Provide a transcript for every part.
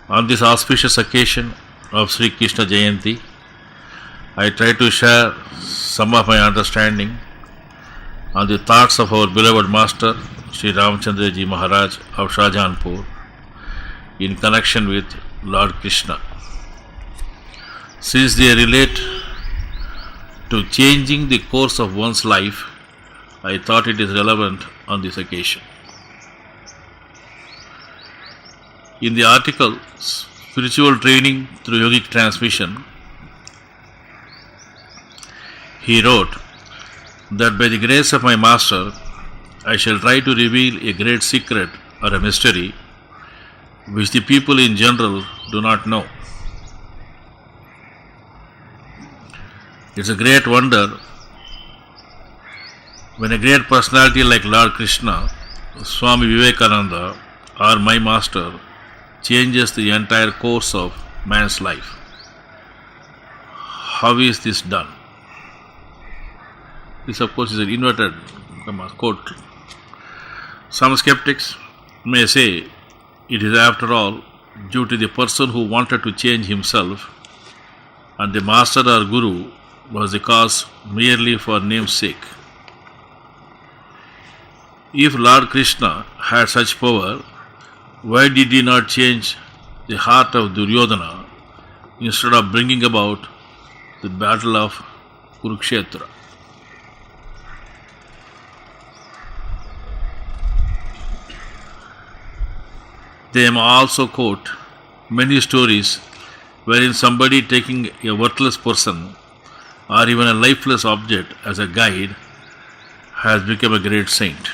On this auspicious occasion of Sri Krishna Jayanti, I try to share some of my understanding on the thoughts of our beloved Master Sri Ramchandraji Maharaj of Shahjahanpur in connection with Lord Krishna. Since they relate to changing the course of one's life, I thought it is relevant on this occasion. In the article Spiritual Training through Yogic Transmission, he wrote that by the grace of my Master, I shall try to reveal a great secret or a mystery which the people in general do not know. It's a great wonder when a great personality like Lord Krishna, Swami Vivekananda, or my Master changes the entire course of man's life. How is this done? This, of course, is an inverted quote. Some skeptics may say it is, after all, due to the person who wanted to change himself, and the Master or Guru was the cause merely for name's sake. If Lord Krishna had such power, why did he not change the heart of Duryodhana instead of bringing about the battle of Kurukshetra? They may also quote many stories wherein somebody taking a worthless person or even a lifeless object as a guide has become a great saint.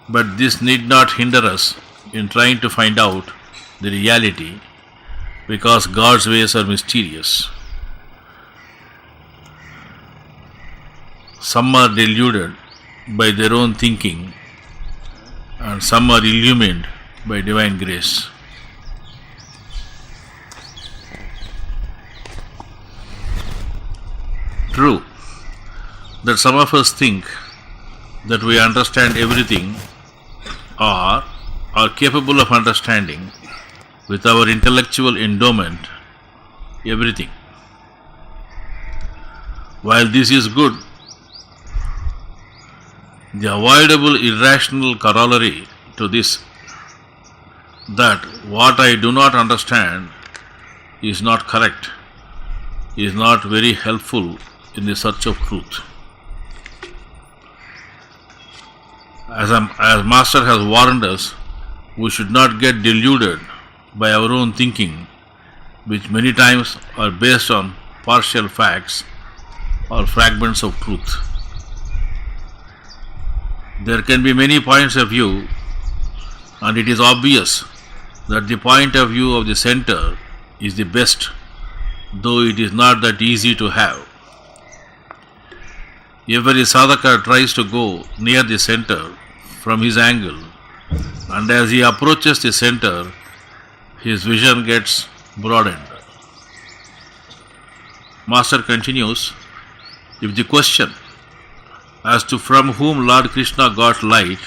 But this need not hinder us in trying to find out the reality, because God's ways are mysterious. Some are deluded by their own thinking, and some are illumined by divine grace. True that some of us think that we understand everything or are capable of understanding with our intellectual endowment everything. While this is good, the avoidable irrational corollary to this, that what I do not understand is not correct, is not very helpful in the search of truth. As Master has warned us, we should not get deluded by our own thinking, which many times are based on partial facts or fragments of truth. There can be many points of view, and it is obvious that the point of view of the center is the best, though it is not that easy to have. Every sadhaka tries to go near the center from his angle, and as he approaches the center, his vision gets broadened. Master continues, if the question as to from whom Lord Krishna got light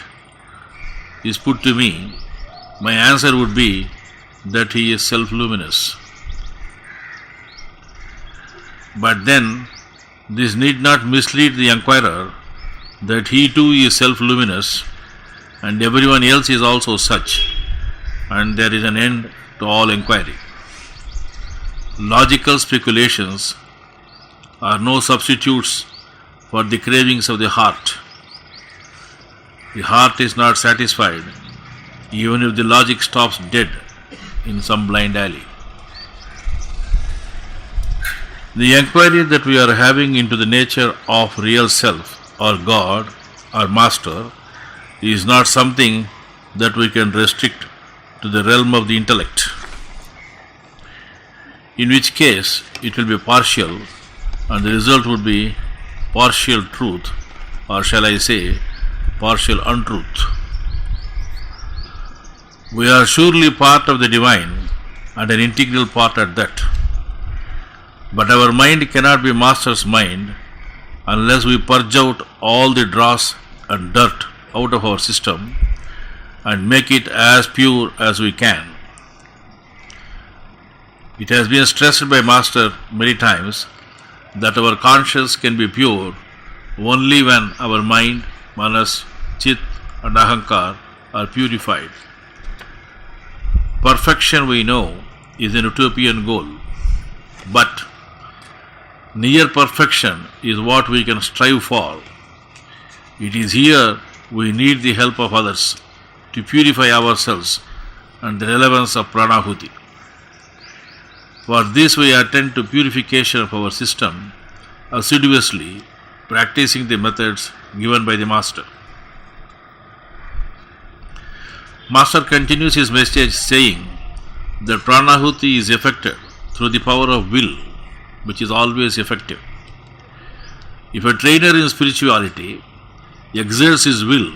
is put to me, my answer would be that he is self-luminous. But then, this need not mislead the inquirer that he too is self-luminous and everyone else is also such, and there is an end to all inquiry. Logical speculations are no substitutes for the cravings of the heart. The heart is not satisfied even if the logic stops dead in some blind alley. The inquiry that we are having into the nature of real self or God or Master is not something that we can restrict to the realm of the intellect, in which case it will be partial and the result would be partial truth, or shall I say partial untruth. We are surely part of the divine and an integral part at that. But our mind cannot be Master's mind unless we purge out all the dross and dirt out of our system and make it as pure as we can. It has been stressed by Master many times that our conscience can be pure only when our mind, manas, chit and ahankar are purified. Perfection, we know, is an utopian goal, but near perfection is what we can strive for. It is here we need the help of others to purify ourselves and the relevance of Pranahuti. For this we attend to purification of our system assiduously, practicing the methods given by the Master. Master continues his message saying that Pranahuti is effected through the power of will, which is always effective. If a trainer in spirituality exerts his will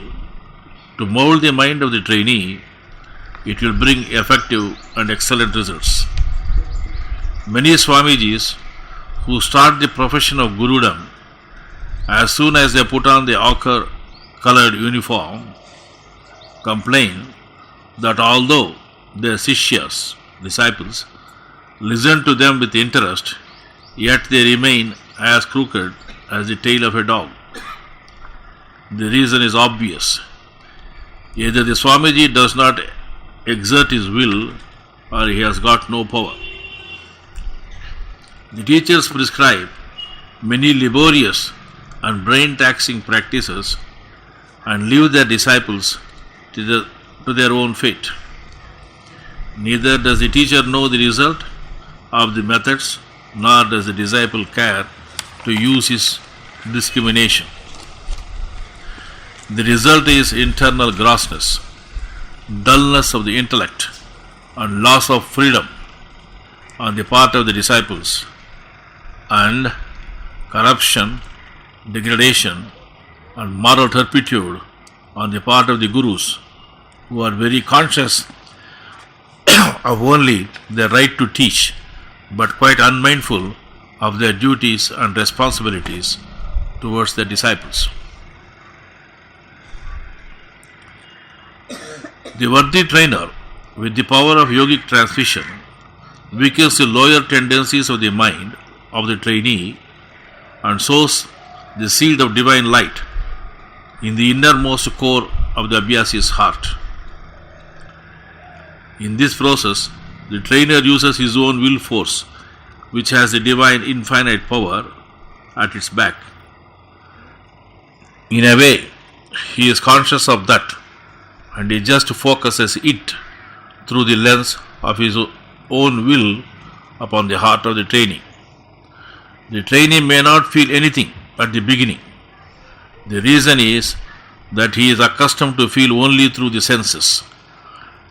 to mold the mind of the trainee, it will bring effective and excellent results. Many Swamijis who start the profession of Gurudom, as soon as they put on the ochre-colored uniform, complain that although their Sishyas, disciples, listen to them with interest, yet they remain as crooked as the tail of a dog. The reason is obvious. Either the Swamiji does not exert his will or he has got no power. The teachers prescribe many laborious and brain-taxing practices and leave their disciples to their own fate. Neither does the teacher know the result of the methods, nor does the disciple care to use his discrimination. The result is internal grossness, dullness of the intellect, and loss of freedom on the part of the disciples, and corruption, degradation, and moral turpitude on the part of the gurus, who are very conscious of only their right to teach, but quite unmindful of their duties and responsibilities towards their disciples. The worthy trainer, with the power of yogic transmission, weakens the lower tendencies of the mind of the trainee and sows the seed of divine light in the innermost core of the Abhyasi's heart. In this process, the trainer uses his own will force, which has the divine infinite power at its back. In a way, he is conscious of that, and he just focuses it through the lens of his own will upon the heart of the trainee. The trainee may not feel anything at the beginning. The reason is that he is accustomed to feel only through the senses,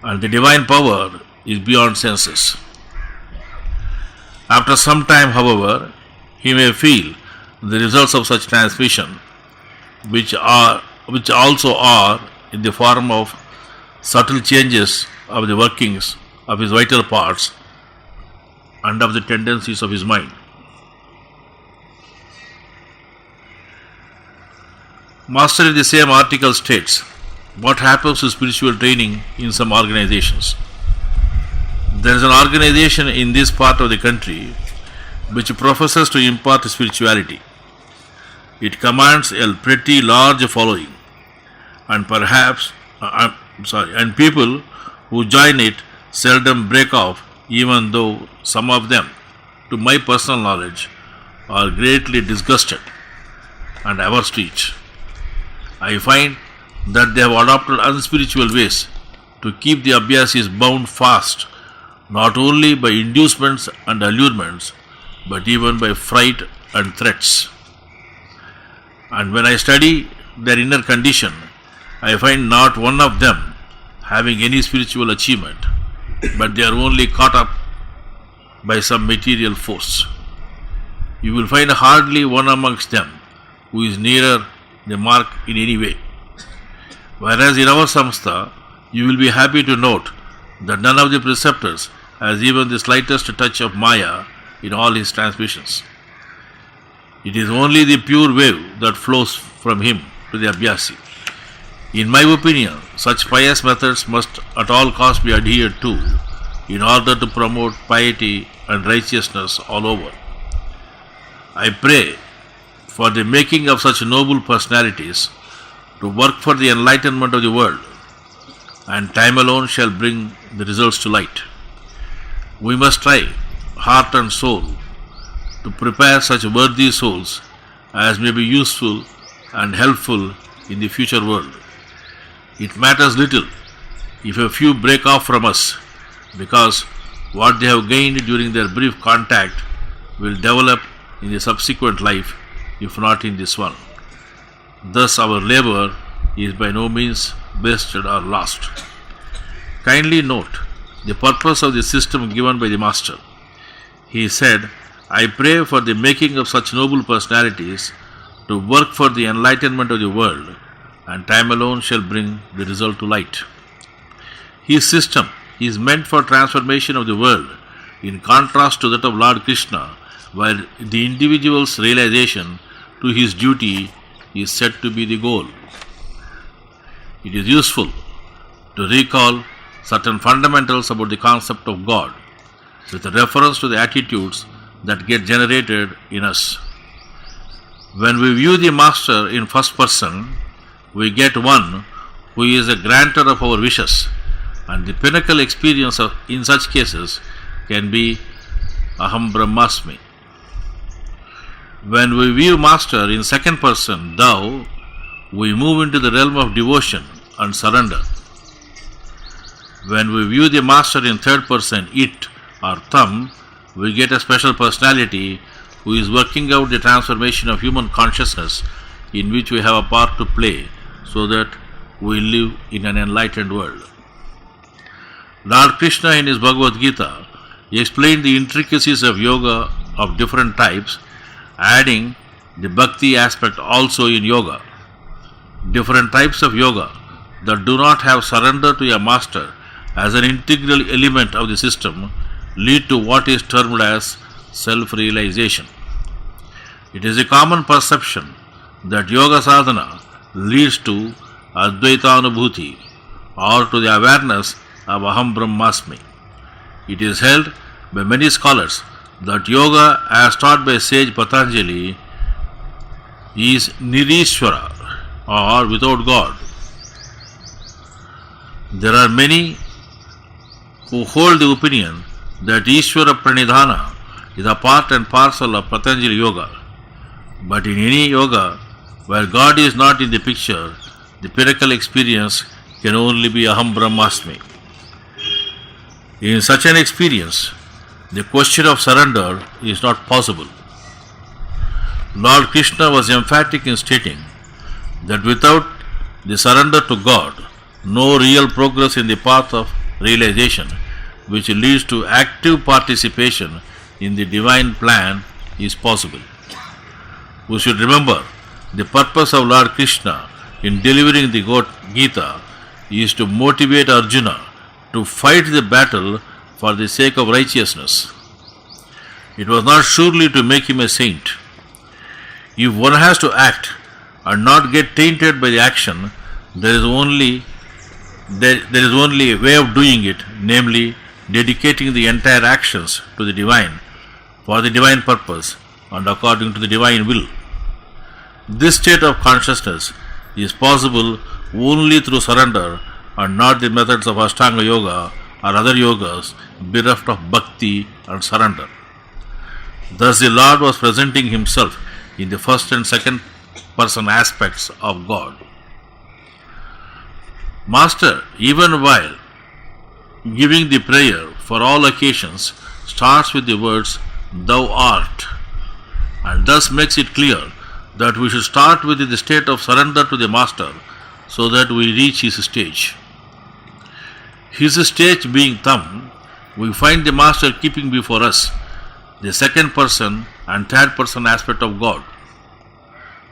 and the divine power is beyond senses. After some time, however, he may feel the results of such transmission, which also are in the form of subtle changes of the workings of his vital parts and of the tendencies of his mind. Master in the same article states what happens to spiritual training in some organizations. There is an organization in this part of the country which professes to impart spirituality. It commands a pretty large following, and and people who join it seldom break off, even though some of them, to my personal knowledge, are greatly disgusted and averse to it. I find that they have adopted unspiritual ways to keep the Abhyasis bound fast, not only by inducements and allurements, but even by fright and threats. And when I study their inner condition, I find not one of them having any spiritual achievement, but they are only caught up by some material force. You will find hardly one amongst them who is nearer the mark in any way. Whereas in our samstha, you will be happy to note that none of the preceptors has even the slightest touch of Maya in all his transmissions. It is only the pure wave that flows from him to the Abhyasi. In my opinion, such pious methods must at all costs be adhered to in order to promote piety and righteousness all over. I pray for the making of such noble personalities to work for the enlightenment of the world, and time alone shall bring the results to light. We must try, heart and soul, to prepare such worthy souls as may be useful and helpful in the future world. It matters little if a few break off from us, because what they have gained during their brief contact will develop in the subsequent life, if not in this one. Thus our labor is by no means wasted or lost. Kindly note the purpose of the system given by the Master. He said, I pray for the making of such noble personalities to work for the enlightenment of the world, and time alone shall bring the result to light. His system is meant for transformation of the world, in contrast to that of Lord Krishna, where the individual's realization to his duty is said to be the goal. It is useful to recall certain fundamentals about the concept of God, with reference to the attitudes that get generated in us. When we view the Master in first person, we get one who is a granter of our wishes, and the pinnacle experience in such cases can be Aham Brahmasmi. When we view Master in second person, thou, we move into the realm of devotion and surrender. When we view the Master in third person, it or thum, we get a special personality who is working out the transformation of human consciousness, in which we have a part to play, so that we live in an enlightened world. Lord Krishna in his Bhagavad Gita explained the intricacies of yoga of different types, adding the bhakti aspect also in yoga. Different types of yoga that do not have surrender to a master as an integral element of the system lead to what is termed as self-realization. It is a common perception that yoga sadhana leads to Advaitanubhuti, or to the awareness of Aham Brahmasmi. It is held by many scholars that yoga, as taught by sage Patanjali, is Nirishwara, or without God. There are many who hold the opinion that Ishvara Pranidhana is a part and parcel of Patanjali Yoga. But in any yoga where God is not in the picture, the pinnacle experience can only be Aham Brahmasmi. In such an experience, the question of surrender is not possible. Lord Krishna was emphatic in stating that without the surrender to God, no real progress in the path of realization, which leads to active participation in the divine plan, is possible. We should remember the purpose of Lord Krishna in delivering the Gita is to motivate Arjuna to fight the battle for the sake of righteousness. It was not surely to make him a saint. If one has to act and not get tainted by the action, there is only a way of doing it, namely dedicating the entire actions to the divine, for the divine purpose and according to the divine will. This state of consciousness is possible only through surrender and not the methods of Ashtanga Yoga or other yogas bereft of bhakti and surrender. Thus the Lord was presenting himself in the first and second person aspects of God. Master, even while giving the prayer for all occasions, starts with the words, Thou art, and thus makes it clear that we should start with the state of surrender to the Master so that we reach his stage. His stage being thumb, we find the Master keeping before us the second person and third person aspect of God.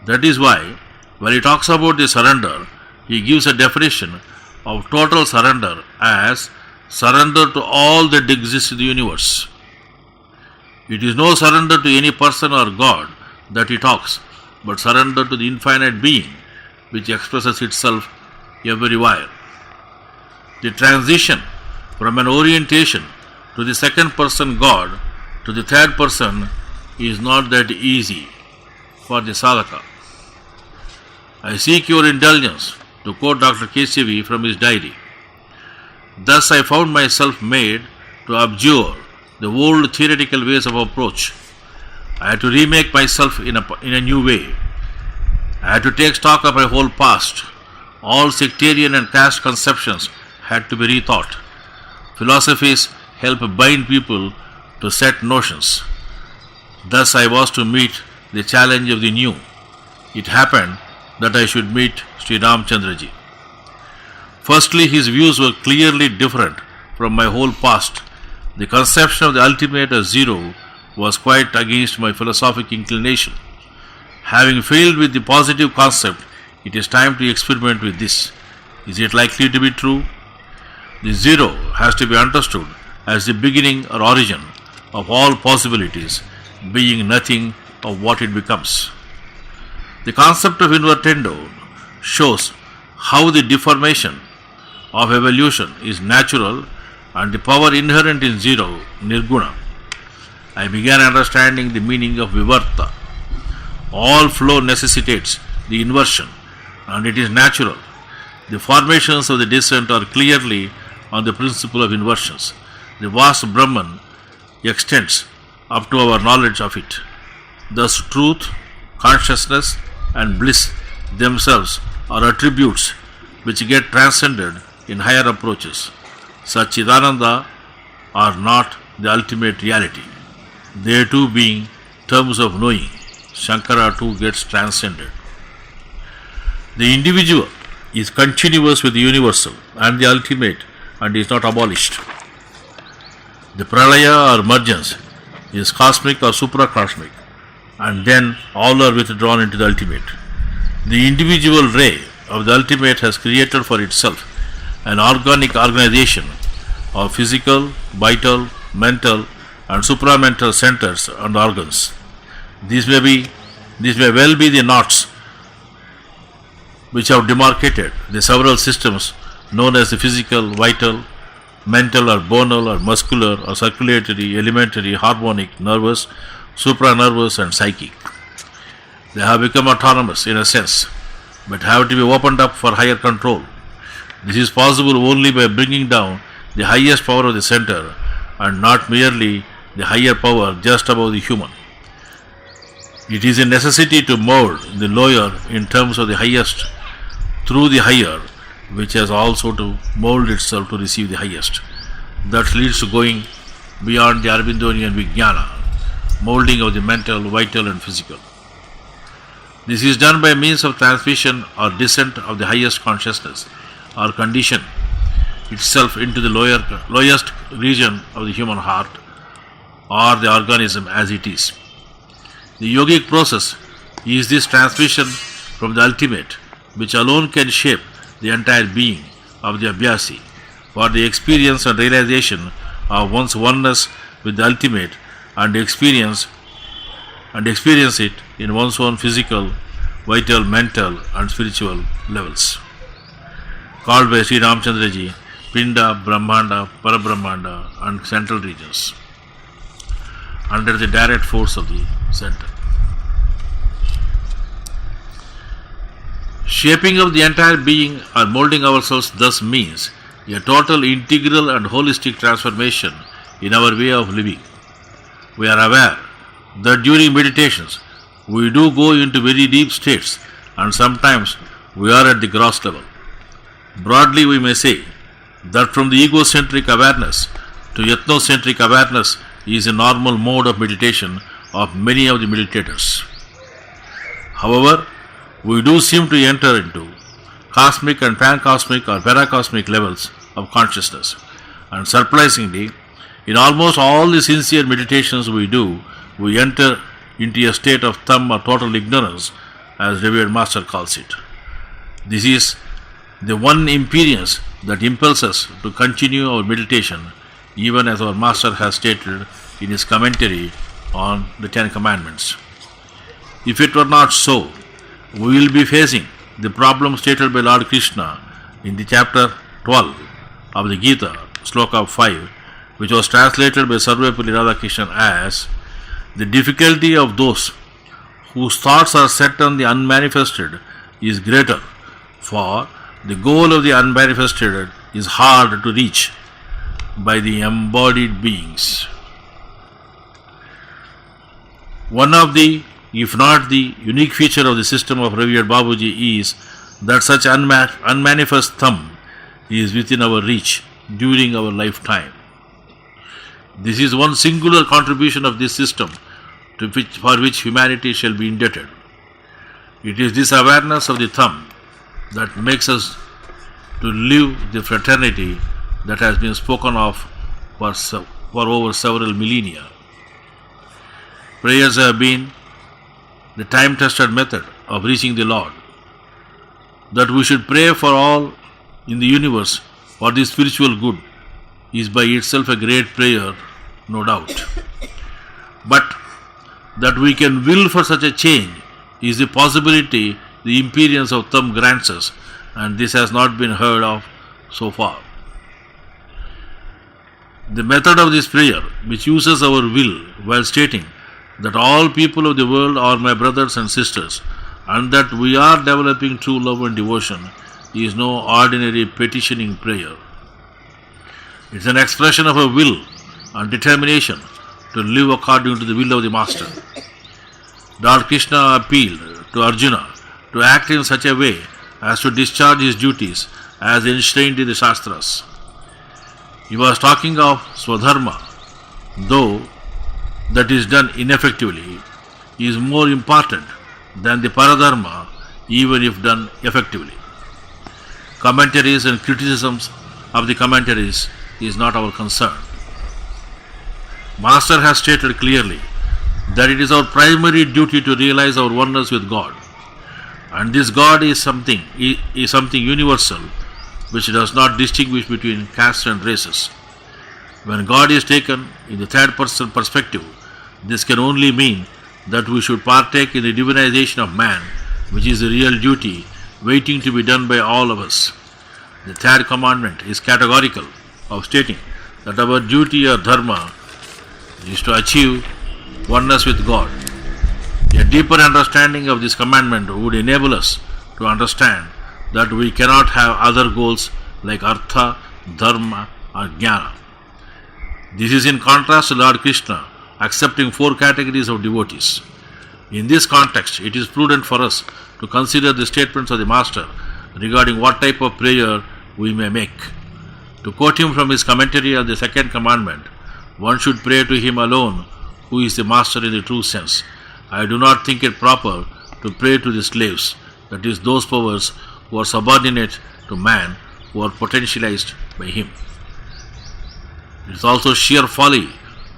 That is why, when he talks about the surrender, he gives a definition of total surrender as surrender to all that exists in the universe. It is no surrender to any person or God that he talks, but surrender to the infinite being which expresses itself everywhere. The transition from an orientation to the second person God to the third person is not that easy for the sadhaka. I seek your indulgence, to quote Dr. KCV from his diary. Thus I found myself made to abjure the old theoretical ways of approach. I had to remake myself in a new way. I had to take stock of my whole past. All sectarian and caste conceptions had to be rethought. Philosophies help bind people to set notions. Thus I was to meet the challenge of the new. It happened that I should meet Sri Ramchandraji. Firstly, his views were clearly different from my whole past. The conception of the ultimate as zero was quite against my philosophic inclination. Having failed with the positive concept, it is time to experiment with this. Is it likely to be true? The zero has to be understood as the beginning or origin of all possibilities, being nothing of what it becomes. The concept of invertendo shows how the deformation of evolution is natural and the power inherent in zero, nirguna. I began understanding the meaning of vivarta. All flow necessitates the inversion and it is natural. The formations of the descent are clearly on the principle of inversions. The vast Brahman extends up to our knowledge of it. Thus truth, consciousness and bliss themselves are attributes which get transcended in higher approaches. Satchidananda are not the ultimate reality. They too being terms of knowing. Shankara too gets transcended. The individual is continuous with the universal and the ultimate and is not abolished. The pralaya or emergence is cosmic or supracosmic, and then all are withdrawn into the ultimate. The individual ray of the ultimate has created for itself an organic organization of physical, vital, mental and supramental centers and organs. These may well be the knots which have demarcated the several systems known as the physical, vital, mental or bonal or muscular or circulatory, elementary, harmonic, nervous, supranervous and psychic. They have become autonomous in a sense, but have to be opened up for higher control. This is possible only by bringing down the highest power of the center and not merely the higher power just above the human. It is a necessity to mold the lower in terms of the highest through the higher, which has also to mold itself to receive the highest. That leads to going beyond the Aurobindo Vijnana, molding of the mental, vital and physical. This is done by means of transmission or descent of the highest consciousness or condition itself into the lowest region of the human heart or the organism as it is. The yogic process is this transmission from the ultimate, which alone can shape the entire being of the abhyasi for the experience and realization of one's oneness with the ultimate and experience it in one's own physical, vital, mental and spiritual levels. Called by Sri Ramchandraji Pinda, Brahmanda, Parabrahmanda and central regions under the direct force of the center. Shaping of the entire being or molding ourselves thus means a total integral and holistic transformation in our way of living. We are aware that during meditations we do go into very deep states and sometimes we are at the gross level. Broadly we may say that from the egocentric awareness to ethnocentric awareness is a normal mode of meditation of many of the meditators. However, we do seem to enter into cosmic and pancosmic or paracosmic levels of consciousness, and surprisingly, in almost all the sincere meditations we do, we enter into a state of thumb or total ignorance, as revered Master calls it. This is the one impedance that impels us to continue our meditation, even as our Master has stated in his commentary on the Ten Commandments. If it were not so, we will be facing the problem stated by Lord Krishna in the chapter 12 of the Gita, sloka 5, which was translated by Sarvepalli Radhakrishnan as the difficulty of those whose thoughts are set on the unmanifested is greater, for the goal of the unmanifested is hard to reach by the embodied beings. One of the, if not the unique feature of the system of revered Babuji is that such unmanifest thumb is within our reach during our lifetime. This is one singular contribution of this system for which humanity shall be indebted. It is this awareness of the thumb that makes us to live the fraternity that has been spoken of for over several millennia. Prayers have been the time-tested method of reaching the Lord. That we should pray for all in the universe for the spiritual good is by itself a great prayer, no doubt. But that we can will for such a change is the possibility the imperience of thumb grants us, and this has not been heard of so far. The method of this prayer, which uses our will while stating that all people of the world are my brothers and sisters, and that we are developing true love and devotion, is no ordinary petitioning prayer. It is an expression of a will and determination to live according to the will of the Master. Lord Krishna appealed to Arjuna to act in such a way as to discharge his duties as enshrined in the Shastras. He was talking of Swadharma, though that is done ineffectively is more important than the Paradharma, even if done effectively. Commentaries and criticisms of the commentaries is not our concern. Master has stated clearly that it is our primary duty to realize our oneness with God, and this God is something universal which does not distinguish between castes and races. When God is taken in the third person perspective, this can only mean that we should partake in the divinization of man, which is the real duty waiting to be done by all of us. The third commandment is categorical of stating that our duty or dharma is to achieve oneness with God. A deeper understanding of this commandment would enable us to understand that we cannot have other goals like artha, dharma or jnana. This is in contrast to Lord Krishna accepting 4 categories of devotees. In this context, it is prudent for us to consider the statements of the Master regarding what type of prayer we may make. To quote him from his commentary on the second commandment, one should pray to him alone who is the Master in the true sense. I do not think it proper to pray to the slaves, that is, those powers who are subordinate to man, who are potentialized by him. It is also sheer folly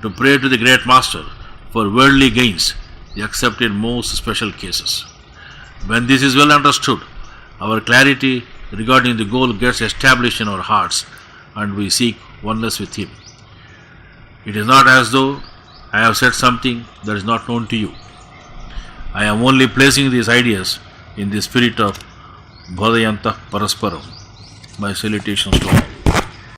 to pray to the great Master for worldly gains, except in most special cases. When this is well understood, our clarity regarding the goal gets established in our hearts, and we seek oneness with him. It is not as though I have said something that is not known to you. I am only placing these ideas in the spirit of Bodhayanti Parasparam. My salutations to all.